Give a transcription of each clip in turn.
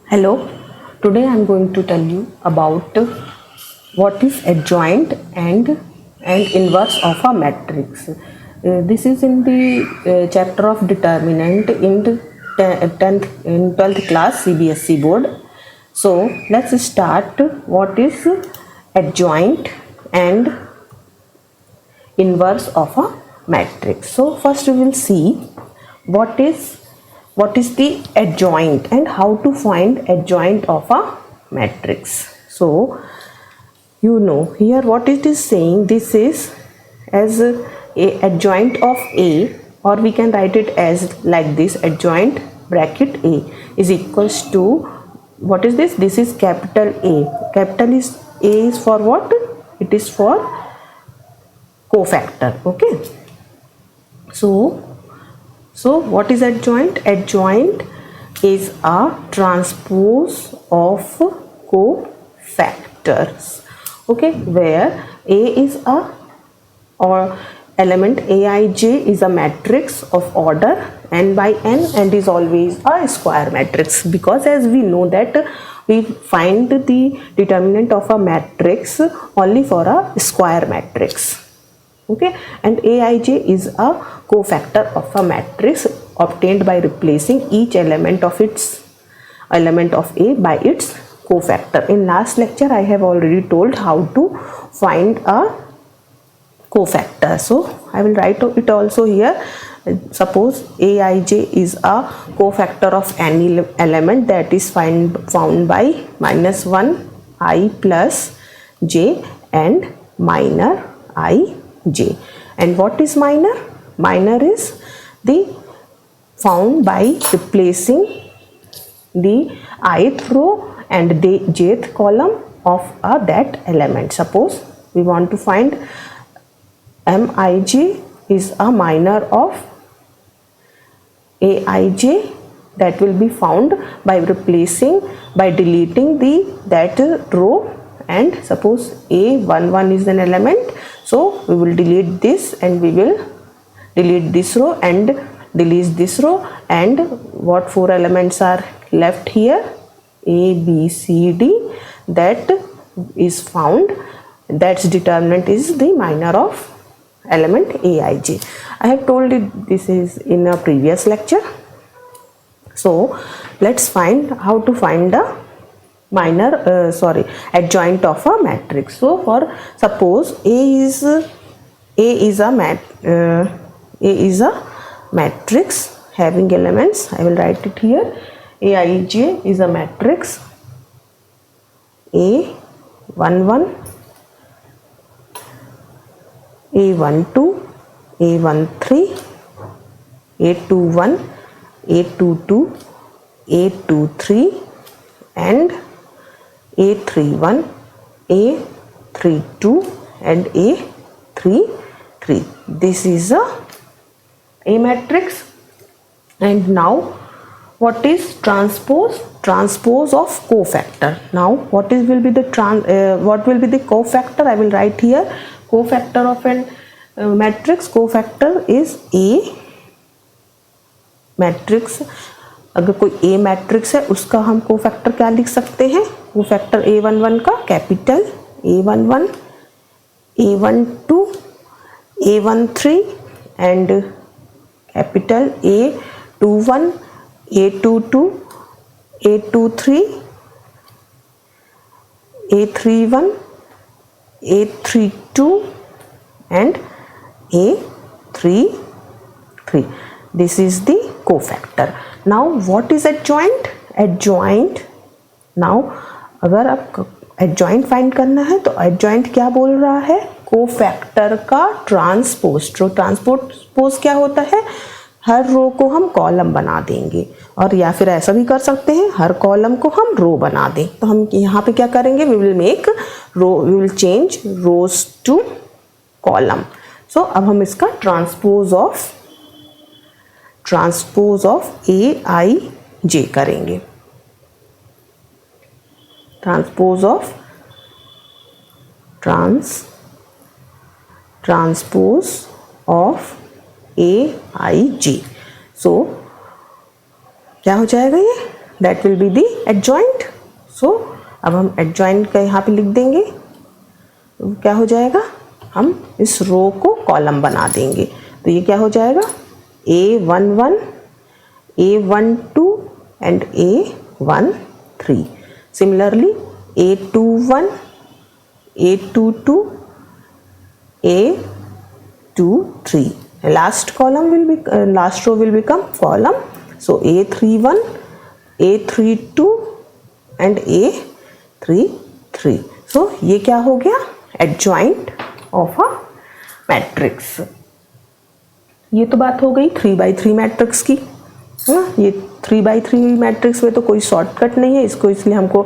Hello, today I am going to tell you about what is adjoint and inverse of a matrix. This is in the chapter of determinant in the 10th in 12th class CBSE board. So let's start. What is adjoint and inverse of a matrix? So first we will see what is the adjoint and how to find adjoint of a matrix. So you know here what it is saying, this is as a adjoint of A, or we can write it as like this: adjoint bracket A is equals to, what is this? This is capital A. Capital is A is for what? It is for cofactor. Okay, so what is adjoint? Adjoint is a transpose of cofactors. Okay, where A is a or element Aij is a matrix of order n by n and is always a square matrix, because as we know that we find the determinant of a matrix only for a square matrix. Okay, and Aij is a cofactor of a matrix obtained by replacing each element of A by its cofactor. In last lecture I have already told how to find a cofactor, so I will write it also here. Suppose Aij is a cofactor of any element that is found by -1 I plus j and minor I j. And what is minor? Minor is the found by replacing the ith row and the jth column of that element. Suppose we want to find Mij is a minor of Aij, that will be found by deleting that row, and suppose A11 is an element, so we will delete this and we will delete this row and delete this row, and what four elements are left here? A, B, C, D, that is found, that's determinant is the minor of element Aij. I have told it this is in a previous lecture. So let's find how to find the adjoint of a matrix. So for suppose A is a matrix having elements. I will write it here. Aij is a matrix A11, A12, A13, A21, A22, A23 and A31, A32 and A33. This is a matrix. And now what is transpose? Transpose of cofactor. Now what will be the cofactor? I will write here. Cofactor of an matrix, cofactor is A matrix. अगर कोई A matrix है उसका हम cofactor क्या लिख सकते हैं? Cofactor A11 का capital A11, A12, A13 and capital A21, A22, A23, A31, A32 and A33. This is the cofactor. Now what is adjoint? Adjoint, now अगर आप adjoint फाइंड करना है तो adjoint क्या बोल रहा है? कोफैक्टर का ट्रांसपोज. तो ट्रांसपोज क्या होता है? हर रो को हम कॉलम बना देंगे, और या फिर ऐसा भी कर सकते हैं हर कॉलम को हम रो बना दें. तो हम यहाँ पे क्या करेंगे? We will change rows to column. So अब हम इसका ट्रांसपोज ऑफ Aij करेंगे. Transpose of Aij. सो क्या हो जाएगा? ये that will be the adjoint. So अब हम adjoint का यहाँ पे लिख देंगे, तो क्या हो जाएगा, हम इस रो को कॉलम बना देंगे, तो ये क्या हो जाएगा A11, A12 and A13. Similarly A21, A22, A23. Last column will be last row will become column. So A31, A32 and A33. So ये क्या हो गया, adjoint of a matrix. ये तो बात हो गई 3x3 मैट्रिक्स की, है ना। ये 3x3 मैट्रिक्स में तो कोई शॉर्टकट नहीं है, इसको इसलिए हमको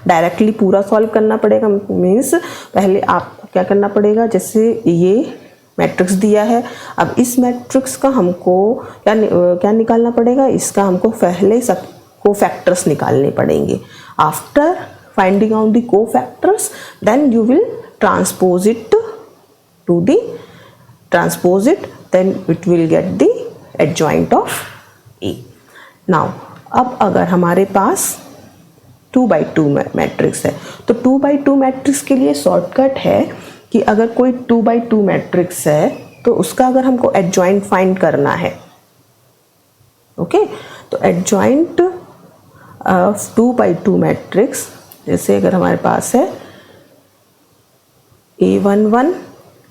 डायरेक्टली पूरा सॉल्व करना पड़ेगा। मीन्स पहले आपको क्या करना पड़ेगा, जैसे ये मैट्रिक्स दिया है, अब इस मैट्रिक्स का हमको क्या निकालना पड़ेगा, इसका हमको पहले सब कोफैक्टर्स निकालने पड़ेंगे। After finding out the cofactors then you will transpose it to the then it will get the adjoint of A. Now अब अगर हमारे पास 2x2 मैट्रिक्स है, तो 2x2 मैट्रिक्स के लिए शॉर्टकट है कि अगर कोई 2x2 मैट्रिक्स है तो उसका अगर हमको एडजॉइंट फाइंड करना है, ओके, तो एडजॉइंट ऑफ 2x2 मैट्रिक्स, जैसे अगर हमारे पास है A11,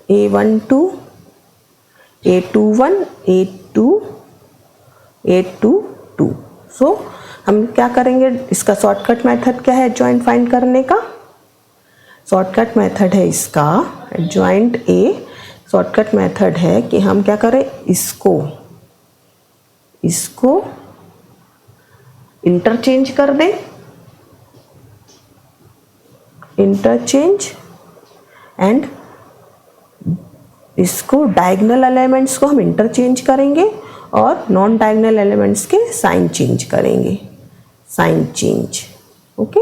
A12, A21, A2, A22. सो हम क्या करेंगे, इसका शॉर्टकट मेथड क्या है एडजॉइंट फाइंड करने का, शॉर्टकट मेथड है इसका एडजॉइंट A, शॉर्टकट मेथड है कि हम क्या करें, इसको इंटरचेंज कर दें, इंटरचेंज, एंड इसको डायगोनल एलिमेंट्स को हम इंटरचेंज करेंगे और नॉन डायगोनल एलिमेंट्स के साइन चेंज करेंगे, साइन चेंज, ओके।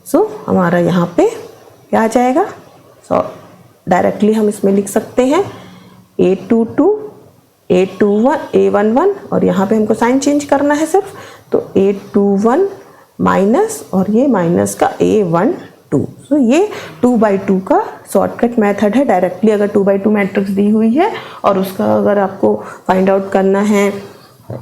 सो हमारा यहाँ पे क्या आ जाएगा, सो डायरेक्टली हम इसमें लिख सकते हैं A22, A21, A11 और यहाँ पे हमको साइन चेंज करना है सिर्फ, तो A21 माइनस और ये माइनस का A12। सो ये 2x2 का शॉर्टकट मेथड है। डायरेक्टली अगर 2x2 मैट्रिक्स दी हुई है और उसका अगर आपको फाइंड आउट करना है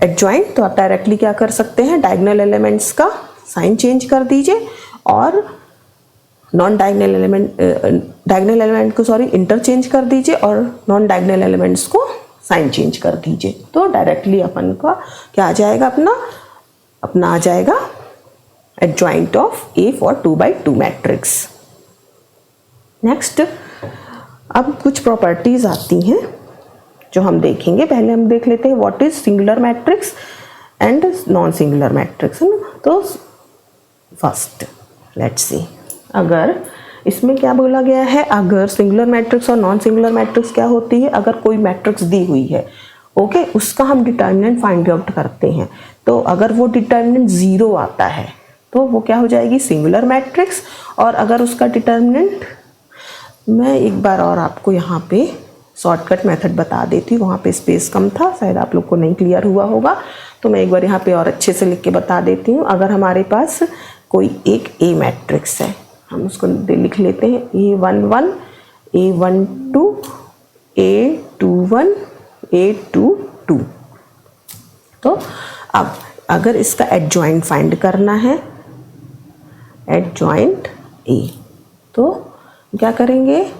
एडजॉइंट, तो आप डायरेक्टली क्या कर सकते हैं, डायगोनल एलिमेंट्स का साइन चेंज कर दीजिए और नॉन डायगोनल एलिमेंट को इंटरचेंज कर दीजिए और नॉन डायगोनल एलिमेंट्स को साइन चेंज कर दीजिए, तो डायरेक्टली अपन का क्या आ जाएगा, अपना आ जाएगा adjoint of A for 2x2 matrix. Next अब कुछ प्रॉपर्टीज आती हैं जो हम देखेंगे। पहले हम देख लेते हैं what is singular matrix and non singular matrix, है ना। तो फर्स्ट लेट्स सी, अगर इसमें क्या बोला गया है, अगर सिंगुलर मैट्रिक्स और नॉन सिंगुलर मैट्रिक्स क्या होती है, अगर कोई मैट्रिक्स दी हुई है, ओके, उसका हम डिटर्मिनेंट फाइंड आउट करते हैं, तो अगर वो डिटर्मिनेंट 0 आता है तो वो क्या हो जाएगी, सिंगुलर मैट्रिक्स। और अगर उसका डिटर्मिनेंट, मैं एक बार और आपको यहाँ पे शॉर्टकट मेथड बता देती हूँ, वहाँ पे स्पेस कम था, शायद आप लोग को नहीं क्लियर हुआ होगा, तो मैं एक बार यहाँ पे और अच्छे से लिख के बता देती हूँ। अगर हमारे पास कोई एक A मैट्रिक्स है, हम उसको लिख लेते हैं A11, A12, A21, A22। तो अब अगर इसका एडजॉइंट फाइंड करना है, एडजॉइंट A, तो क्या करेंगे,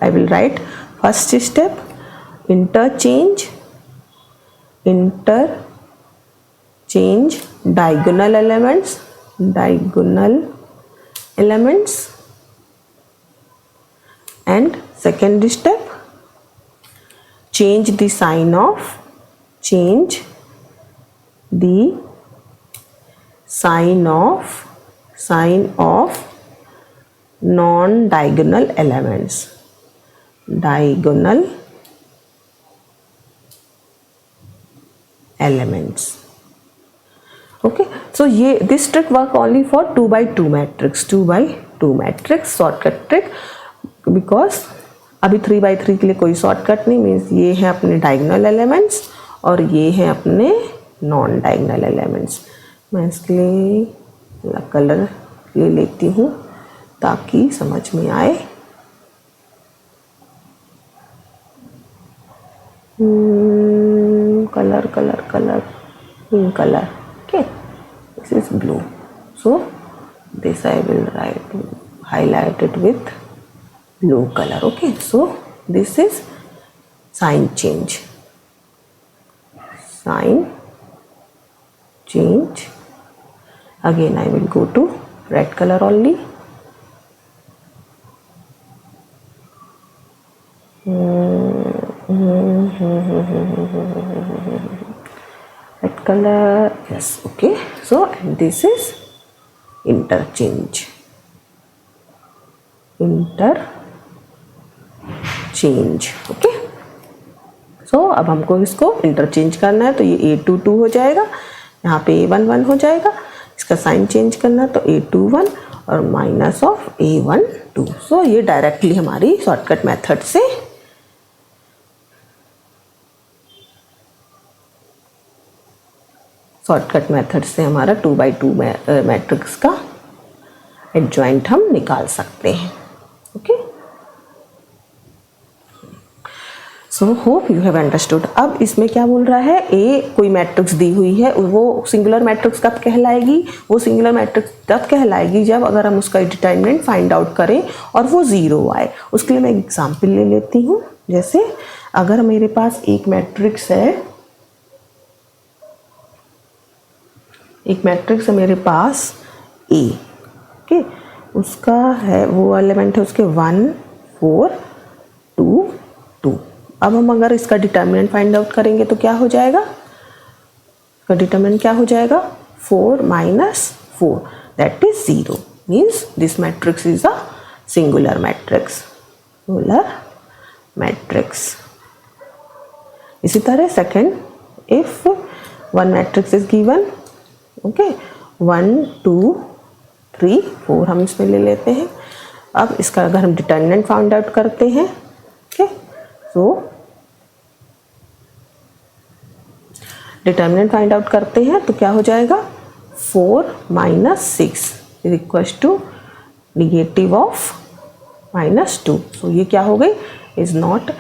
I will write first step, interchange diagonal elements, and second step, change the sign of non-diagonal elements, okay. So ये this trick work only for 2x2 matrix, 2x2 matrix shortcut trick, because अभी 3/3 के लिए कोई shortcut नहीं, means ये है अपने diagonal elements और ये हैं अपने नॉन डायगोनल एलिमेंट्स। मैं इसके लिए कलर ले लेती हूँ ताकि समझ में आए। Colour colour colour pink colour, okay, this is blue, so this I will highlight it with blue color. Okay, so this is sign change. Again I will go to red color only. Red color, yes, okay. So and this is interchange. Okay, so अब हमको इसको interchange करना है, तो ये A22 हो जाएगा, यहाँ पे A11 हो जाएगा। इसका साइन चेंज करना है तो A21 और माइनस ऑफ A12। सो ये डायरेक्टली हमारी शॉर्टकट मेथड से हमारा 2x2 मैट्रिक्स का एडजॉइंट हम निकाल सकते हैं। Okay, so hope you have understood. अब इसमें क्या बोल रहा है, ए कोई मैट्रिक्स दी हुई है, वो सिंगुलर मैट्रिक्स कब कहलाएगी, वो सिंगुलर मैट्रिक्स तब कहलाएगी जब अगर हम उसका डिटरमिनेंट फाइंड आउट करें और वो 0 आए। उसके लिए मैं एक एग्जाम्पल ले लेती हूँ। जैसे अगर मेरे पास एक मैट्रिक्स है, मेरे पास ए, ओके, उसका है वो एलिमेंट है उसके 1 4 2 2। अब हम अगर इसका डिटरमिनेंट फाइंड आउट करेंगे तो क्या हो जाएगा, इसका डिटरमिनेंट क्या हो जाएगा, 4 - 4 that is 0, means this matrix is a singular matrix. इसी तरह second, if one matrix is given, okay, 1 2 3 4 हम इसमें ले लेते हैं। अब इसका अगर हम डिटरमिनेंट फाइंड आउट करते हैं, okay, so determinant find out करते हैं तो क्या हो जाएगा, 4 - 6 is equal to negative of -2। So ये क्या हो गई, is not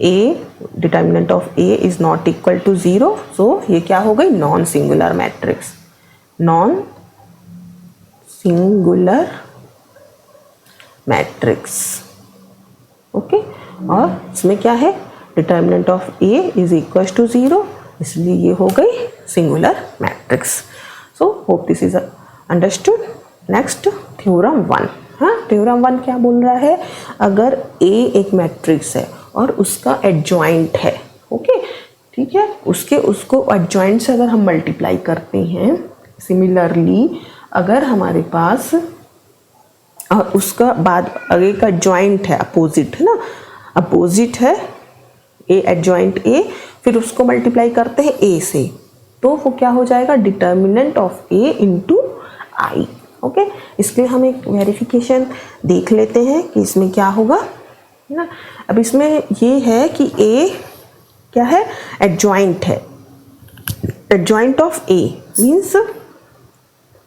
A, determinant of A is not equal to 0। So ये क्या हो गई, नॉन सिंगुलर मैट्रिक्स। ओके, और इसमें क्या है, determinant of A is equal to 0, इसलिए ये हो गई singular matrix. So hope this is understood. Next theorem 1। हाँ, थ्योरम 1 क्या बोल रहा है, अगर ए एक मैट्रिक्स है और उसका एडजॉइंट है, ओके, ठीक है, उसको एडजॉइंट से अगर हम मल्टीप्लाई करते हैं, सिमिलरली अगर हमारे पास और उसका बाद आगे का जॉइंट है, अपोजिट है ना, अपोजिट है ए, एडजॉइंट ए, फिर उसको मल्टीप्लाई करते हैं ए से, तो वो क्या हो जाएगा, determinant of A into I. Okay, इसलिए हम एक वेरिफिकेशन देख लेते हैं कि इसमें क्या होगा ना। अब इसमें ये है कि ए क्या है, एडजॉइंट है, adjoint of A means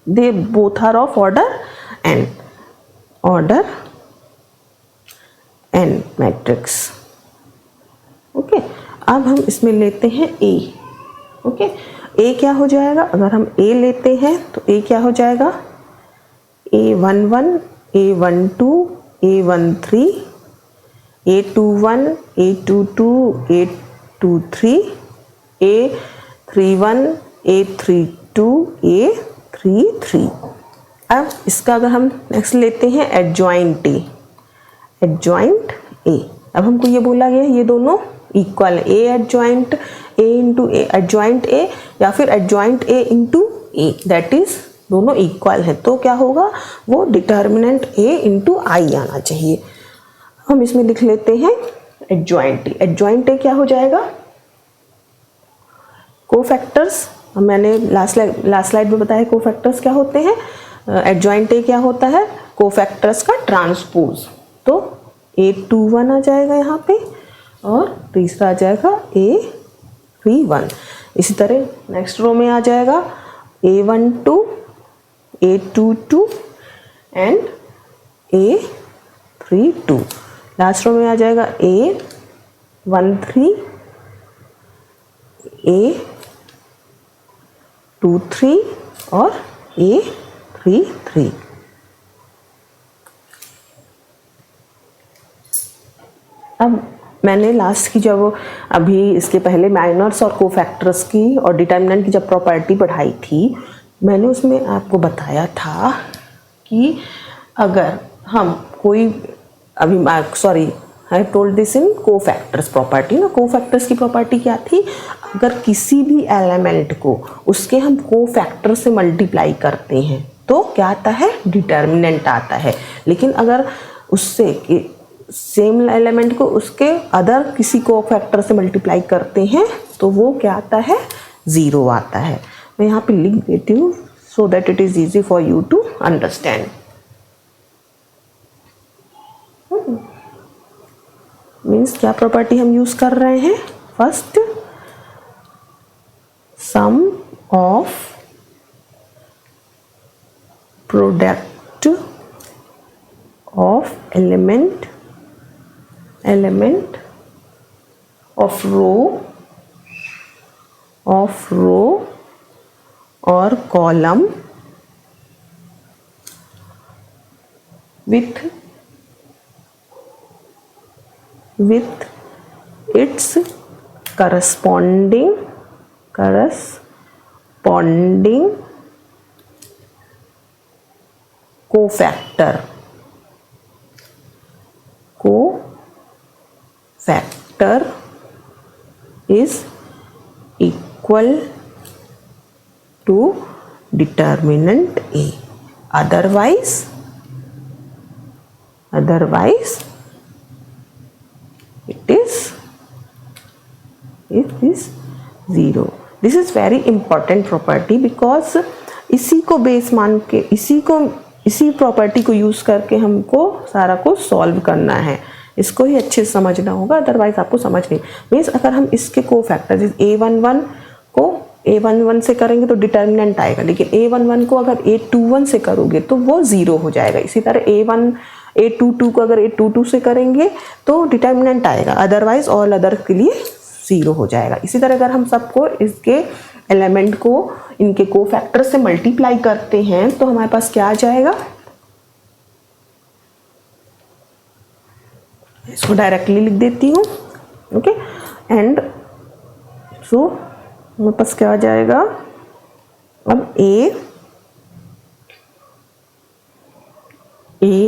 they both are of order n matrix. Okay, अब हम इसमें लेते हैं ए। ओके, ए क्या हो जाएगा, अगर हम ए लेते हैं तो ए क्या हो जाएगा, A11 A12 A13 A21 A22 A23 A31 A32 A33। अब इसका अगर हम नेक्स्ट लेते हैं एडजॉइंट ए, अब हमको ये बोला गया है ये दोनों इक्वल है, ए adjoint A into A, adjoint ए या फिर adjoint A into A, that is दोनों इक्वल है, तो क्या होगा, वो डिटर्मिनेंट ए इंटू आई आना चाहिए। हम इसमें लिख लेते हैं एडजॉइंट ए क्या हो जाएगा, कोफैक्टर्स, मैंने लास्ट स्लाइड में बताया कोफैक्टर्स क्या होते हैं, एडजॉइंट ए क्या होता है, कोफैक्टर्स का ट्रांसपोज। तो A21 आ जाएगा यहाँ पे, और तीसरा आ जाएगा A31। इसी तरह नेक्स्ट रो में आ जाएगा A12, A22 and A32। Last row में आ जाएगा A13, A23 और A33। अब मैंने लास्ट की जब अभी इसके पहले माइनर्स और कोफैक्टर्स की और डिटर्मिनेंट की जब प्रॉपर्टी पढ़ाई थी, मैंने उसमें आपको बताया था कि अगर हम कोई अभी sorry I told this in cofactors property ना। कोफैक्टर्स की प्रॉपर्टी क्या थी, अगर किसी भी एलिमेंट को उसके हम कोफैक्टर से मल्टीप्लाई करते हैं तो क्या आता है, डिटर्मिनेंट आता है। लेकिन अगर उससे सेम एलिमेंट को उसके अदर किसी कोफैक्टर से मल्टीप्लाई करते हैं तो वो क्या आता है, ज़ीरो आता है। मैं यहाँ पे लिख देती हूँ so that it is easy for you to understand. Means क्या प्रॉपर्टी हम यूज कर रहे हैं, first sum of product of element of row और column with its corresponding cofactor is equal to determinant A. Otherwise it is zero. This is very important property because इसी को base मान के इसी प्रॉपर्टी को यूज करके हमको सारा को सॉल्व करना है। इसको ही अच्छे से समझना होगा, अदरवाइज आपको समझ नहीं। मीन्स अगर हम इसके कोफैक्टर जैसे A11 को A11 से करेंगे तो डिटर्मिनेंट आएगा, लेकिन A11 को अगर A21 से करोगे तो वो ज़ीरो हो जाएगा। इसी तरह A22 को अगर A22 से करेंगे तो डिटर्मिनेंट आएगा, अदरवाइज ऑल अदर के लिए ज़ीरो हो जाएगा। इसी तरह अगर हम सबको इसके एलिमेंट को इनके कोफैक्टर से मल्टीप्लाई करते हैं तो हमारे पास क्या आ जाएगा, इसको डायरेक्टली लिख देती हूँ, ओके। एंड सो मेरे पास क्या आ जाएगा, अब A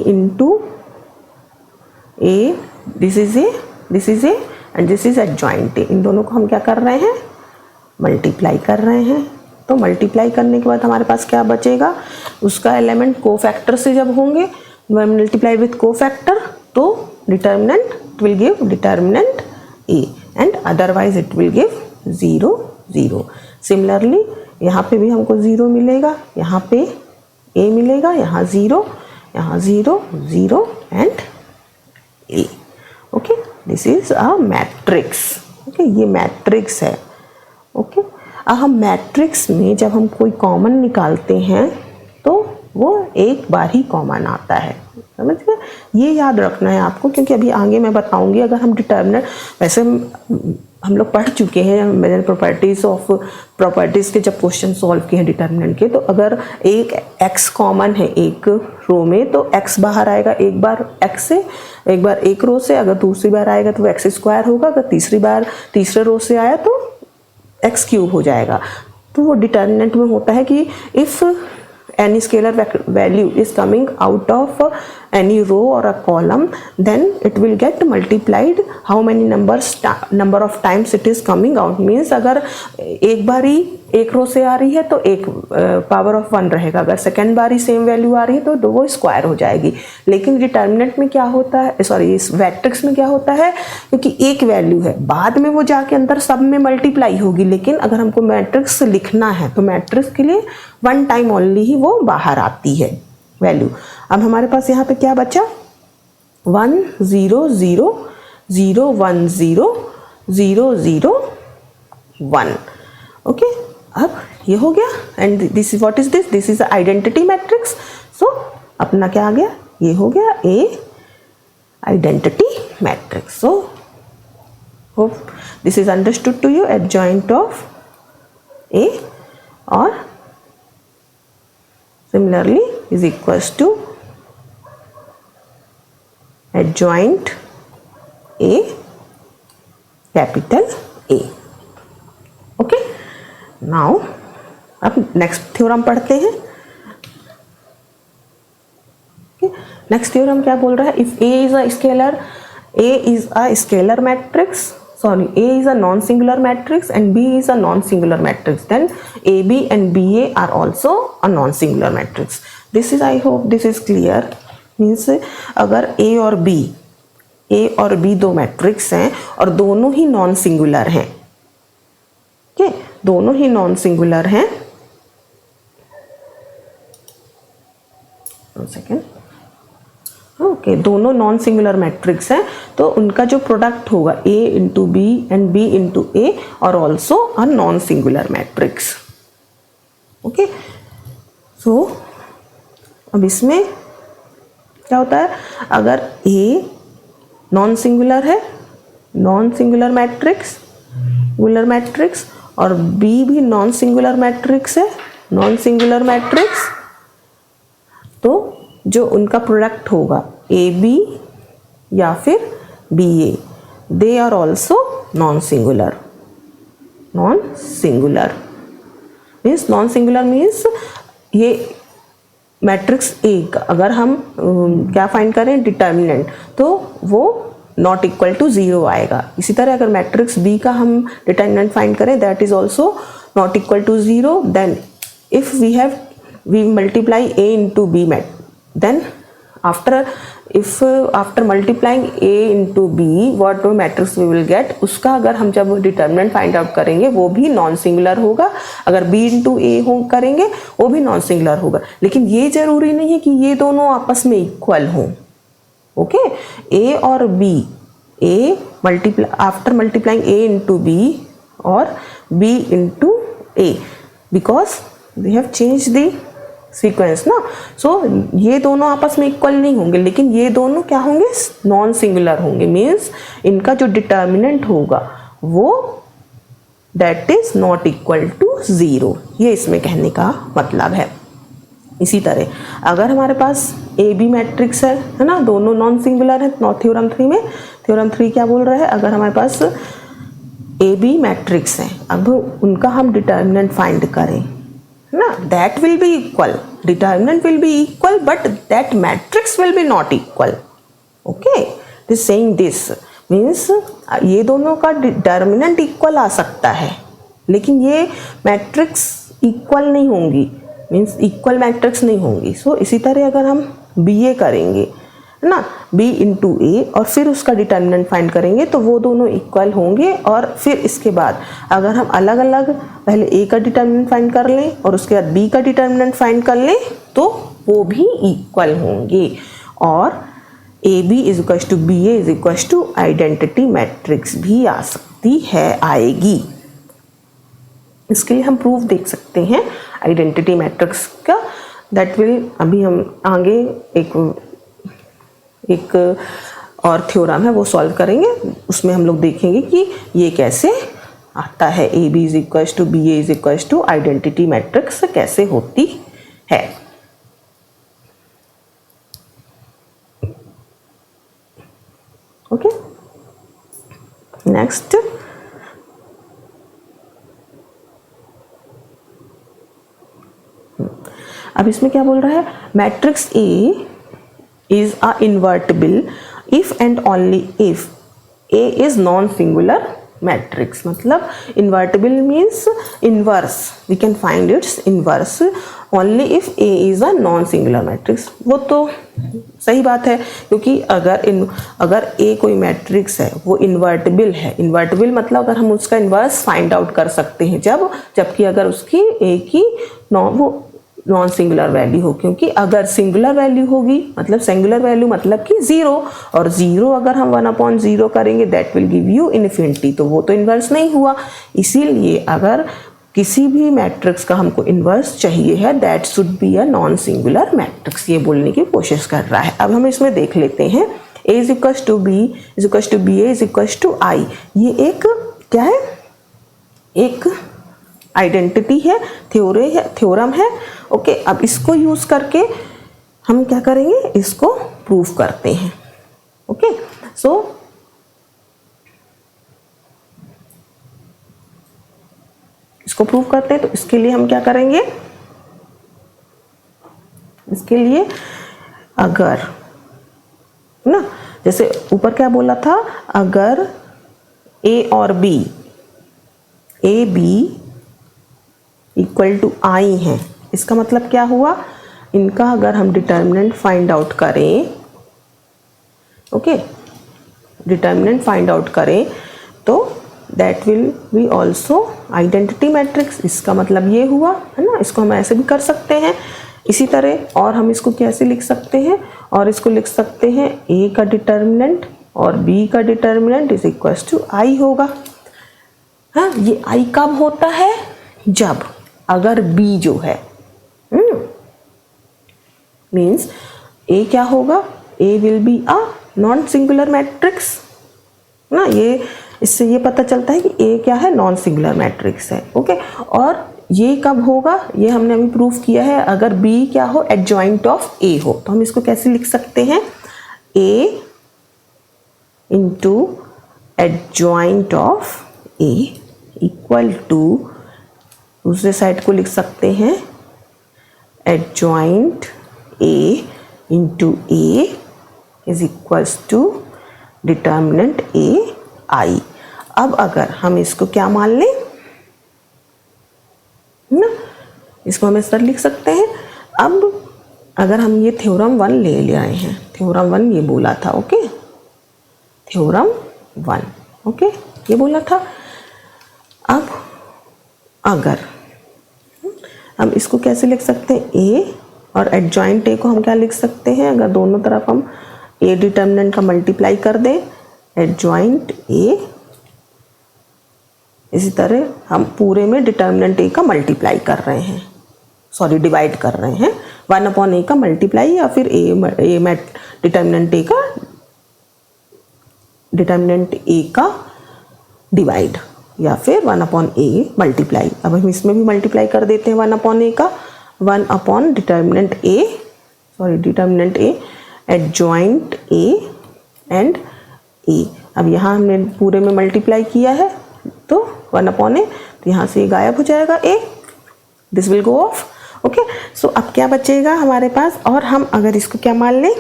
into A, this is A and this is adjoint A। इन दोनों को हम क्या कर रहे हैं, मल्टीप्लाई कर रहे हैं। तो मल्टीप्लाई करने के बाद हमारे पास क्या बचेगा, उसका एलिमेंट कोफैक्टर से जब होंगे मल्टीप्लाई विथ कोफैक्टर तो determinant will give determinant A and otherwise it will give 0 0। Similarly यहाँ पे भी हमको 0 मिलेगा, यहाँ पे A मिलेगा, यहाँ 0 0 and A। Okay, this is a matrix. Okay, ये मैट्रिक्स है। ओके, अब हम मैट्रिक्स में जब हम कोई कॉमन निकालते हैं तो वो एक बार ही कॉमन आता है, समझ गए। ये याद रखना है आपको, क्योंकि अभी आगे मैं बताऊंगी। अगर हम डिटर्मिनेंट, वैसे हम लोग पढ़ चुके हैं प्रॉपर्टीज़ के जब क्वेश्चन सॉल्व किए हैं डिटर्मिनेंट के, तो अगर एक x कॉमन है एक रो में तो x बाहर आएगा एक बार x से, एक बार एक रो से। अगर दूसरी बार आएगा तो x स्क्वायर होगा, अगर तीसरी बार तीसरे रो से आया तो x क्यूब हो जाएगा। तो वो डिटर्मिनेंट में होता है कि if any scalar value is coming out of any row or a column, then it will get multiplied how many number of times it is coming out। means अगर एक बारी एक रो से आ रही है तो एक पावर ऑफ 1 रहेगा, अगर सेकेंड बारी सेम वैल्यू आ रही है तो वो स्क्वायर हो जाएगी। लेकिन डिटर्मिनेंट में क्या होता है, सॉरी इस मैट्रिक्स में क्या होता है, क्योंकि एक वैल्यू है बाद में वो जाके अंदर सब में मल्टीप्लाई होगी, लेकिन अगर हमको मैट्रिक्स लिखना है तो मैट्रिक्स के लिए 1 टाइम ओनली ही वो बाहर आती है वैल्यू। अब हमारे पास यहाँ पे क्या बचा, 1 0 0 0 1 0 0 0 1। ओके, अब ये हो गया and this is what is this, this is identity matrix. So अपना क्या आ गया, ये हो गया A identity matrix. So hope this is understood to you. Adjoint of A और similarly is equals to adjoint A capital A। Okay, now अब next theorem पढ़ते हैं। नेक्स्ट थ्योरम क्या बोल रहा है, if A is a scalar, A is a scalar matrix, sorry, A is a non-singular matrix and B is a non-singular matrix, then AB and BA are also a non-singular matrix. This is, I hope this is clear। Means अगर A और B दो matrix हैं और दोनों ही non singular हैं, ठीक, दोनों ही नॉन सिंगुलर हैं, ओके, दोनों नॉन सिंगुलर मैट्रिक्स हैं, तो उनका जो प्रोडक्ट होगा A into B and B into A और also a non singular matrix. Okay, so अब इसमें क्या होता है, अगर A नॉन सिंगुलर है, नॉन सिंगुलर मैट्रिक्स और B भी नॉन सिंगुलर मैट्रिक्स है, नॉन सिंगुलर मैट्रिक्स, तो जो उनका प्रोडक्ट होगा AB या फिर BA, they are also non singular. Means ये मैट्रिक्स A का अगर हम क्या फाइंड करें, डिटर्मिनेंट, तो वो नॉट इक्वल टू 0 आएगा। इसी तरह अगर मैट्रिक्स B का हम डिटर्मिनेंट फाइंड करें, that is also not equal to 0। Then if we multiply A into B then after multiplying A into B what matrix we will get, उसका अगर हम जब डिटर्मिनेंट फाइंड आउट करेंगे वो भी नॉन सिंगुलर होगा। अगर B into A करेंगे वो भी नॉन सिंगुलर होगा, लेकिन ये जरूरी नहीं है कि ये दोनों आपस में इक्वल हों। ओके, A और B, after multiplying A into B और B into A, because they have change the sequence ना। सो ये दोनों आपस में इक्वल नहीं होंगे, लेकिन ये दोनों क्या होंगे, नॉन सिंगुलर होंगे। मीन्स इनका जो डिटर्मिनेंट होगा वो that is not equal to 0। ये इसमें कहने का मतलब है। इसी तरह अगर हमारे पास AB मैट्रिक्स है ना, दोनों नॉन सिंगुलर है, थ्योरम 3 में, थ्योरम 3 क्या बोल रहा है, अगर हमारे पास AB मैट्रिक्स है, अब उनका हम डिटर्मिनेंट फाइंड करें ना, that will be equal, determinant will be equal, but that matrix will be not equal। okay, this saying this means ये दोनों का डिटर्मिनेंट इक्वल आ सकता है, लेकिन ये मैट्रिक्स इक्वल नहीं होंगी, मीन्स इक्वल मैट्रिक्स नहीं होंगी। सो इसी तरह अगर हम BA करेंगे ना, B इंटू A और फिर उसका डिटर्मिनेंट फाइंड करेंगे तो वो दोनों इक्वल होंगे। और फिर इसके बाद अगर हम अलग अलग पहले A का डिटर्मिनेंट फाइंड कर लें और उसके बाद B का डिटर्मिनेंट फाइंड कर लें तो वो भी इक्वल होंगे, और AB is equal to BA is equal to identity matrix भी आ सकती है, आएगी। इसके लिए हम प्रूफ देख सकते हैं आइडेंटिटी मैट्रिक्स का, दैट विल अभी हम आगे एक और थ्योरम है वो सॉल्व करेंगे, उसमें हम लोग देखेंगे कि ये कैसे आता है, AB is equal to BA is equal to identity matrix कैसे होती है। ओके, नेक्स्ट अब इसमें क्या बोल रहा है, matrix A is a invertible if and only if A is non-singular matrix। मतलब invertible means inverse, we can find its inverse only if A is a non-singular matrix। वो तो सही बात है, क्योंकि अगर A कोई मैट्रिक्स है वो इन्वर्टिबल है, इन्वर्टिबल मतलब अगर हम उसका इन्वर्स फाइंड आउट कर सकते हैं जबकि अगर उसकी A की वो नॉन सिंगुलर वैल्यू हो, क्योंकि अगर सिंगुलर वैल्यू होगी मतलब सिंगुलर वैल्यू मतलब कि 0, और 0 अगर हम 1/0 करेंगे that will give you infinity, तो वो तो इन्वर्स नहीं हुआ। इसीलिए अगर किसी भी मैट्रिक्स का हमको इन्वर्स चाहिए है that should be a non singular matrix, ये बोलने की कोशिश कर रहा है। अब हम इसमें देख लेते हैं A is equals to B is equals to B A is equals to I, ये एक क्या है, एक आइडेंटिटी है, थ्योरम है। ओके, अब इसको यूज करके हम क्या करेंगे, इसको प्रूफ करते हैं। ओके, सो इसको प्रूव करते हैं, तो इसके लिए हम क्या करेंगे, इसके लिए अगर ना, जैसे ऊपर क्या बोला था, अगर ए और B, A B equal to I है, इसका मतलब क्या हुआ, इनका अगर हम डिटर्मिनेंट फाइंड आउट करें, ओके, डिटर्मिनेंट फाइंड आउट करें तो that will be also identity matrix. इसका मतलब ये हुआ है ना, इसको हम ऐसे भी कर सकते हैं इसी तरह, और हम इसको कैसे लिख सकते हैं, और इसको लिख सकते हैं ए का डिटर्मिनेंट और बी का डिटर्मिनेंट इज इक्वल टू आई होगा। हाँ, ये आई कब होता है, जब अगर बी जो है मीन्स ए क्या होगा, A will be a non singular matrix ना, ये इससे ये पता चलता है कि ए क्या है, नॉन सिंगुलर मैट्रिक्स है। ओके, और ये कब होगा, ये हमने अभी प्रूफ किया है, अगर बी क्या हो, एडजॉइंट ऑफ ए हो। तो हम इसको कैसे लिख सकते हैं, A into adjoint of A equal to, दूसरे साइड को लिख सकते हैं adjoint A into A is equals to determinant A I. अब अगर हम इसको क्या मान लें ना, इसको हम इस तरह लिख सकते हैं। अब अगर हम ये थ्योरम 1 ले आए हैं, थ्योरम 1 ये बोला था, ओके, थ्योरम 1 ओके ये बोला था। अब अगर हम इसको कैसे लिख सकते हैं, ए और एडजॉइंट ए को हम क्या लिख सकते हैं, अगर दोनों तरफ हम ए डिटर्मिनेंट का मल्टीप्लाई कर दें, एडजॉइंट ए, इसी तरह हम पूरे में डिटर्मिनेंट ए का मल्टीप्लाई कर रहे हैं, सॉरी डिवाइड कर रहे हैं, 1/a का मल्टीप्लाई या फिर डिटर्मिनेंट ए का डिवाइड या फिर 1/a मल्टीप्लाई। अब हम इसमें भी मल्टीप्लाई कर देते हैं 1/a का, 1 determinant A, sorry determinant A, adjoint A and A. अब यहाँ हमने पूरे में मल्टीप्लाई किया है तो 1/a, तो यहाँ से ये गायब हो जाएगा A, this will go off. Okay, so अब क्या बचेगा हमारे पास, और हम अगर इसको क्या मान लें,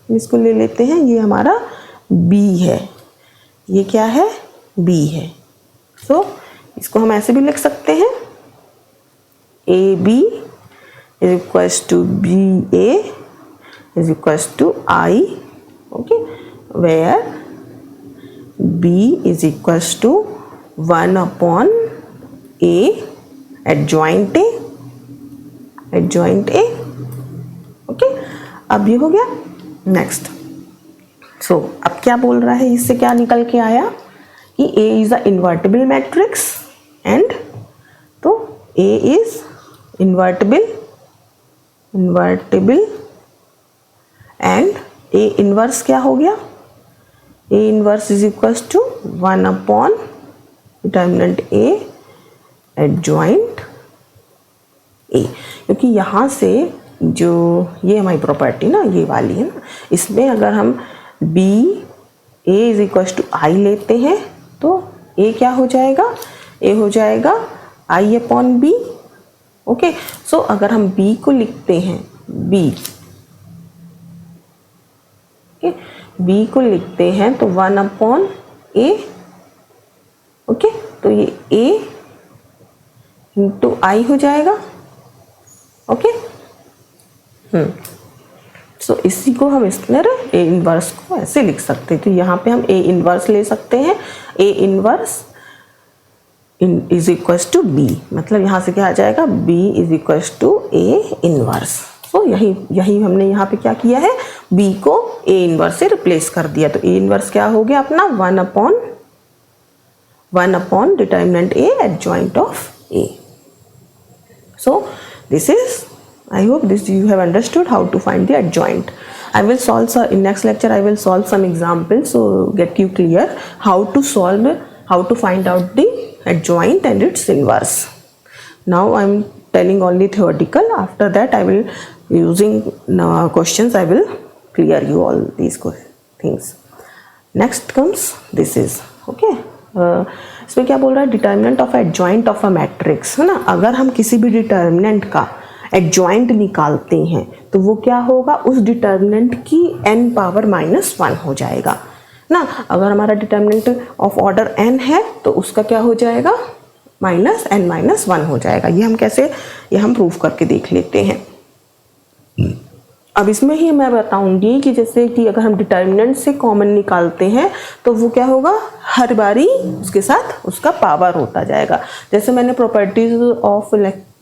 इसको ले लेते हैं, ये हमारा बी है, ये क्या है, बी है। सो इसको हम ऐसे भी लिख सकते हैं, A B is equals to B A is equals to I, okay, where B is equals to 1/a adjoint A, adjoint A. Okay, अब ये हो गया। नेक्स्ट, सो अब क्या बोल रहा है, इससे क्या निकल के आया कि A is a invertible matrix and, तो A is invertible and A inverse क्या हो गया, A inverse is equals to 1 determinant A adjoint A, क्योंकि यहाँ से जो ये हमारी प्रॉपर्टी ना, ये वाली है ना, इसमें अगर हम B A is equals to I लेते हैं तो A क्या हो जाएगा, A हो जाएगा I/B। ओके, सो अगर हम B को लिखते हैं, B, ओके, B को लिखते हैं तो 1/a, ओके, तो ये A इंटू आई हो जाएगा। ओके, सो इसी को हम इस तरह ए इनवर्स को ऐसे लिख सकते हैं। तो यहाँ पे हम ए इनवर्स ले सकते हैं, A inverse is equals to B, मतलब यहाँ से क्या आ जाएगा, B is equals to A inverse. तो यही हमने यहाँ पे क्या किया है, बी को ए इनवर्स से रिप्लेस कर दिया। तो ए इनवर्स क्या हो गया अपना, 1 upon determinant A adjoint of A. So this is, I hope this you have understood how to find the adjoint. I will solve in next lecture. I will solve some examples, so get you clear how to find out the adjoint and its inverse. Now I am telling only theoretical. After that I will using questions. I will clear you all these things. Next comes this is okay. इसमें क्या बोल रहा है, determinant of adjoint of a matrix, है ना। अगर हम किसी भी डिटर्मिनेंट का एडजॉइंट निकालते हैं तो वो क्या होगा, उस डिटर्मिनेंट की n पावर -1 हो जाएगा ना। अगर हमारा डिटर्मिनेंट ऑफ ऑर्डर n है तो उसका क्या हो जाएगा, -n-1 हो जाएगा। ये हम कैसे, ये हम प्रूफ करके देख लेते हैं। अब इसमें ही मैं बताऊंगी कि जैसे कि अगर हम डिटर्मिनेंट से कॉमन निकालते हैं तो वो क्या होगा, हर बारी उसके साथ उसका पावर होता जाएगा। जैसे मैंने प्रॉपर्टीज ऑफ,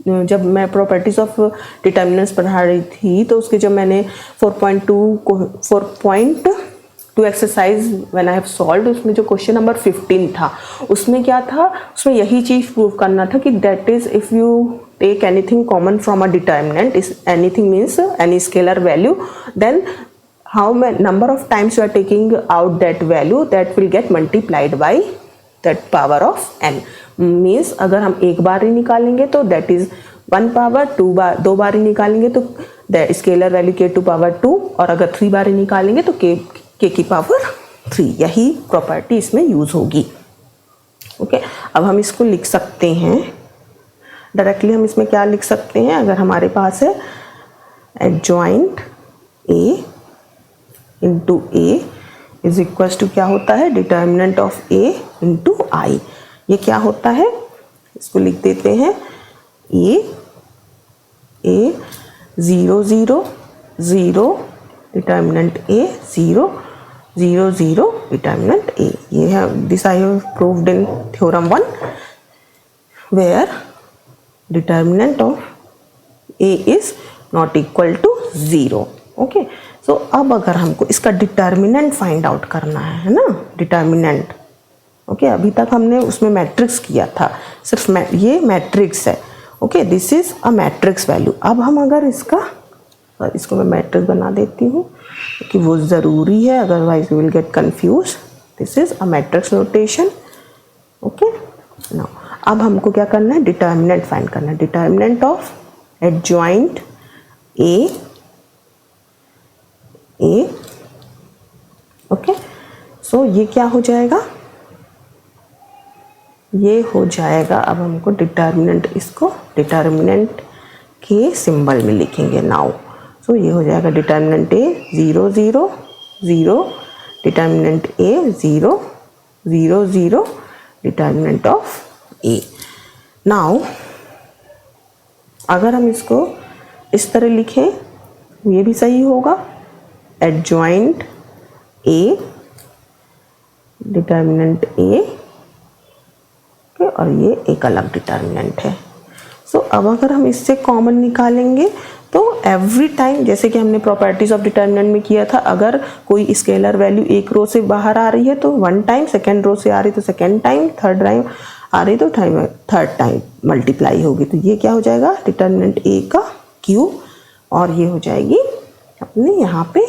जब मैं प्रॉपर्टीज ऑफ डिटर्मिनेंट्स पढ़ा रही थी तो उसके जब मैंने 4.2 exercise when I have solved, उसमें जो क्वेश्चन नंबर 15 था उसमें क्या था, उसमें यही चीज़ प्रूव करना था कि that is if you take anything common from a determinant, is anything means any scalar value, then how many number of times you are taking out that value, that will get multiplied by that power of n. means अगर हम एक बार ही निकालेंगे तो that is 1 power, 2 बार ही निकालेंगे तो that scalar value k to power 2, और अगर 3 बार ही निकालेंगे तो k की पावर 3। यही प्रॉपर्टी इसमें यूज होगी। ओके, अब हम इसको लिख सकते हैं डायरेक्टली। हम इसमें क्या लिख सकते हैं, अगर हमारे पास है adjoint A into A is equals to क्या होता है, determinant of A into I. ये क्या होता है, इसको लिख देते हैं ए 0 0 0 डिटर्मिनेंट ए 0 0 0 डिटर्मिनेंट ए। ये है, this I have proved in theorem 1 where determinant of a is not equal to 0। Okay, so अब अगर हमको इसका डिटर्मिनेंट फाइंड आउट करना है ना, डिटर्मिनेंट। ओके, अभी तक हमने उसमें मैट्रिक्स किया था, सिर्फ ये मैट्रिक्स है। Okay, this is a matrix value. अब हम अगर इसको मैं मैट्रिक्स बना देती हूँ क्योंकि वो ज़रूरी है, otherwise you will get confuse. This is a matrix notation. Okay, now अब हमको क्या करना है, डिटर्मिनेंट फाइंड करना है। Determinant of adjoint A okay, so ये क्या हो जाएगा, ये हो जाएगा, अब हमको डिटर्मिनेंट, इसको डिटर्मिनेंट के सिंबल में लिखेंगे नाउ। सो ये हो जाएगा determinant A 0 0 0 determinant A 0 0 0 determinant of A. Now अगर हम इसको इस तरह लिखें ये भी सही होगा, एडजॉइंट ए डिटर्मिनेंट ए और ये एक अलग डिटर्मिनेंट है। सो अब अगर हम इससे कॉमन निकालेंगे तो एवरी टाइम, जैसे कि हमने प्रॉपर्टीज ऑफ डिटर्मिनेंट में किया था, अगर कोई स्केलर वैल्यू एक रो से बाहर आ रही है तो 1 टाइम, सेकेंड रो से आ रही तो सेकेंड टाइम, थर्ड टाइम आ रही तो थर्ड टाइम मल्टीप्लाई होगी। तो ये क्या हो जाएगा, डिटर्मिनेंट ए का क्यूब, और ये हो जाएगी अपने यहाँ पे,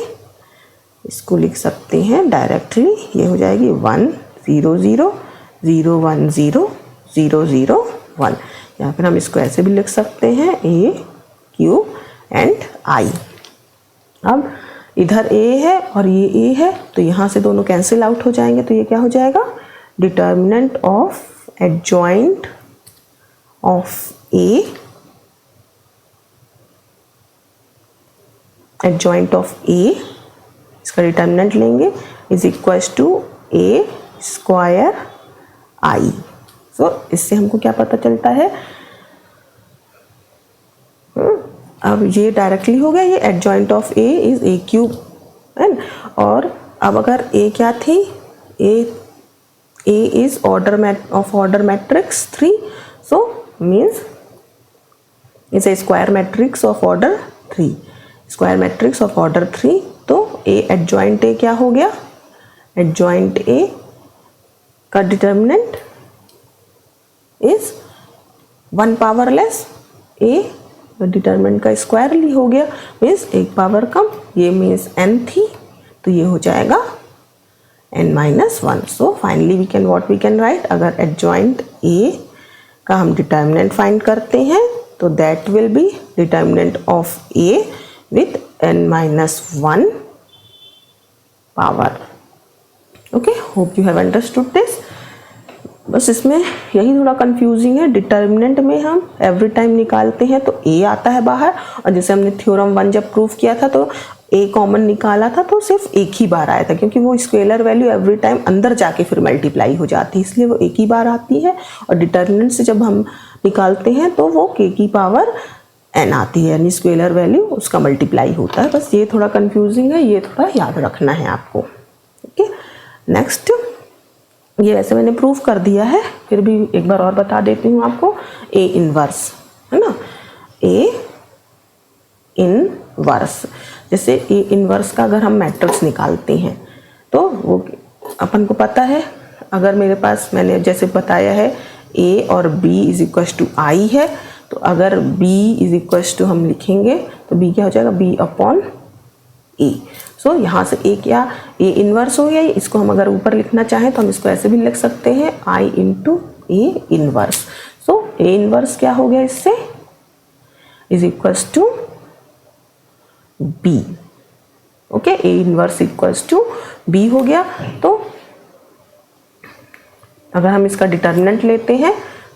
इसको लिख सकते हैं डायरेक्टली, ये हो जाएगी 1 0 0 0 1 0 0 0 1, या फिर हम इसको ऐसे भी लिख सकते हैं ए क्यूब एंड आई। अब इधर ए है और ये ए है तो यहाँ से दोनों कैंसिल आउट हो जाएंगे, तो ये क्या हो जाएगा, determinant of adjoint of A, adjoint of A, इसका डिटर्मिनेंट लेंगे is equals to A square I. So इससे हमको क्या पता चलता है, अब ये डायरेक्टली हो गया, ये adjoint of A is a cube, है। और अब अगर ए क्या थी, ए A is order matrix 3, so means it's a square matrix of order 3, square matrix of order 3. तो A adjoint A क्या हो गया, adjoint A का determinant is 1 powerless A, determinant का स्क्वायर ली हो गया, मीन्स 1 पावर कम, ये मीन्स n थी तो ये हो जाएगा n-1. So finally we can write, अगर एडजॉइंट A का हम डिटर्मिनेंट फाइंड करते हैं तो that will be determinant of A with n-1 power. Okay, hope you have understood this. बस इसमें यही थोड़ा कंफ्यूजिंग है, डिटर्मिनेंट में हम एवरी टाइम निकालते हैं तो A आता है बाहर, और जैसे हमने थ्योरम 1 जब प्रूव किया था तो A कॉमन निकाला था तो सिर्फ एक ही बार आया था, क्योंकि वो स्केलर वैल्यू एवरी टाइम अंदर जाके फिर मल्टीप्लाई हो जाती है, इसलिए वो एक ही बार आती है. और डिटर्मिनेंट से जब हम निकालते हैं तो वो k की पावर n आती है, यानी स्केलर वैल्यू उसका मल्टीप्लाई होता है. बस ये थोड़ा कंफ्यूजिंग है, ये थोड़ा याद रखना है आपको. ओके, नेक्स्ट, ये वैसे मैंने प्रूव कर दिया है, फिर भी एक बार और बता देती हूँ आपको. A इनवर्स है ना, A इनवर्स, जैसे A इनवर्स का अगर हम मैट्रिक्स निकालते हैं तो वो अपन को पता है, अगर मेरे पास मैंने जैसे बताया है A और B is equal to I है, तो अगर B इज इक्वल टू हम लिखेंगे तो B क्या हो जाएगा, B अपॉन A. सो यहाँ से A क्या, A इनवर्स हो गया, इसको हम अगर ऊपर लिखना चाहें तो हम इसको ऐसे भी लिख सकते हैं I into A inverse. So A inverse क्या हो गया इससे, is equals to B. Okay, A inverse equals to B हो गया. तो अगर हम इसका डिटर्मिनेंट लेते हैं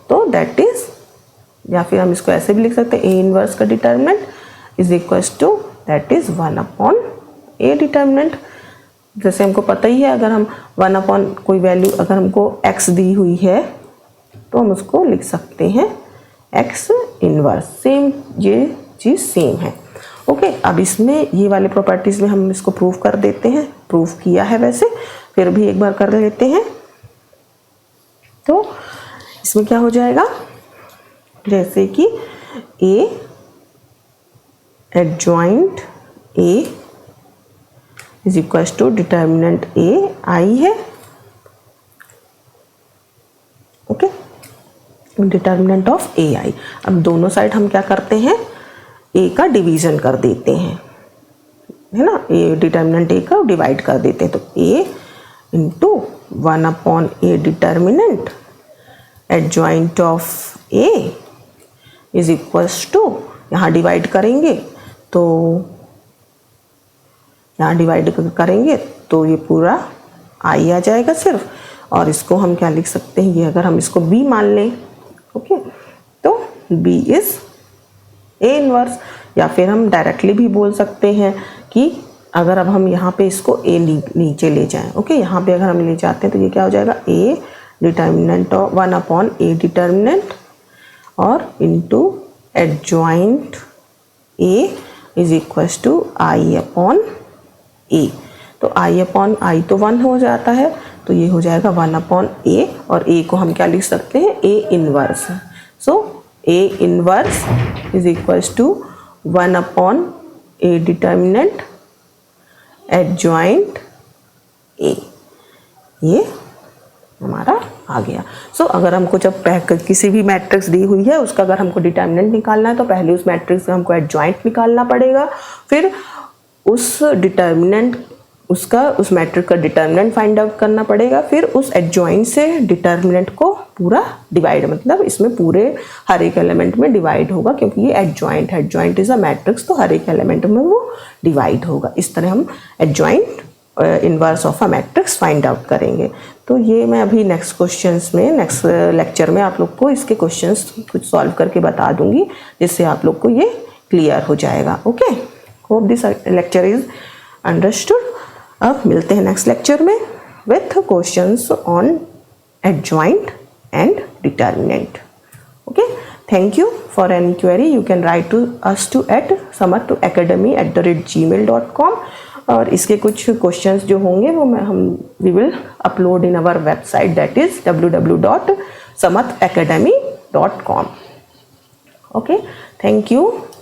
तो दैट इज, या फिर हम इसको ऐसे भी लिख सकते हैं A इनवर्स का determinant is equals to that is 1 upon A determinant. जैसे हमको पता ही है, अगर हम 1 अपॉन कोई वैल्यू अगर हमको x दी हुई है तो हम उसको लिख सकते हैं x इनवर्स. सेम ये चीज़ सेम है. ओके, अब इसमें ये वाले प्रॉपर्टीज़ में हम इसको प्रूव कर देते हैं, प्रूव किया है वैसे, फिर भी एक बार कर लेते हैं. तो इसमें क्या हो जाएगा, जैसे कि A adjoint A is equal to determinant A I है. Okay, determinant of AI. अब दोनों साइड हम क्या करते हैं, A का डिवीजन कर देते हैं, है ना, A डिटर्मिनेंट A का डिवाइड कर देते हैं. तो A into 1 upon A determinant adjoint of A is equals to, यहाँ डिवाइड करेंगे तो यहाँ डिवाइड करेंगे तो ये पूरा I आ जाएगा सिर्फ, और इसको हम क्या लिख सकते हैं, ये अगर हम इसको B मान लें, ओके, तो B इज A इनवर्स. या फिर हम डायरेक्टली भी बोल सकते हैं कि अगर अब हम यहाँ पे इसको A नीचे ले जाएं, ओके, यहाँ पे अगर हम ले जाते हैं तो ये क्या हो जाएगा, A determinant of 1 upon A determinant और into adjoint A is equal to I upon A. तो I अपॉन I तो 1 हो जाता है, तो ये हो जाएगा 1 अपॉन A, और A को हम क्या लिख सकते हैं, A inverse. So A inverse is equal to 1 upon A determinant adjoint A. ये हमारा आ गया. सो अगर हमको जब किसी भी मैट्रिक्स दी हुई है उसका अगर हमको डिटर्मिनेंट निकालना है तो पहले उस मैट्रिक्स का हमको एडजॉइंट निकालना पड़ेगा, फिर उस डिटर्मिनेंट उस मैट्रिक्स का डिटर्मिनेंट फाइंड आउट करना पड़ेगा, फिर उस एडजॉइंट से डिटर्मिनेंट को पूरा डिवाइड, मतलब इसमें पूरे हर एक एलिमेंट में डिवाइड होगा, क्योंकि ये एडजॉइंट है, एडजॉइंट इज अ मैट्रिक्स, तो हर एक एलिमेंट में वो डिवाइड होगा. इस तरह हम adjoint inverse of a matrix find out करेंगे. तो ये मैं अभी नेक्स्ट क्वेश्चंस में, नेक्स्ट लेक्चर में आप लोग को इसके क्वेश्चंस कुछ सॉल्व करके बता दूंगी, जिससे आप लोग को ये क्लियर हो जाएगा. Okay, hope this lecture is understood. अब मिलते हैं नेक्स्ट लेक्चर में with questions on adjoint and determinant. Okay, thank you. For any query you can write to us at samarttoacademy@gmail.com, और इसके कुछ क्वेश्चंस जो होंगे वो we will upload in our website, that is www.samathacademy.com. Okay, thank you.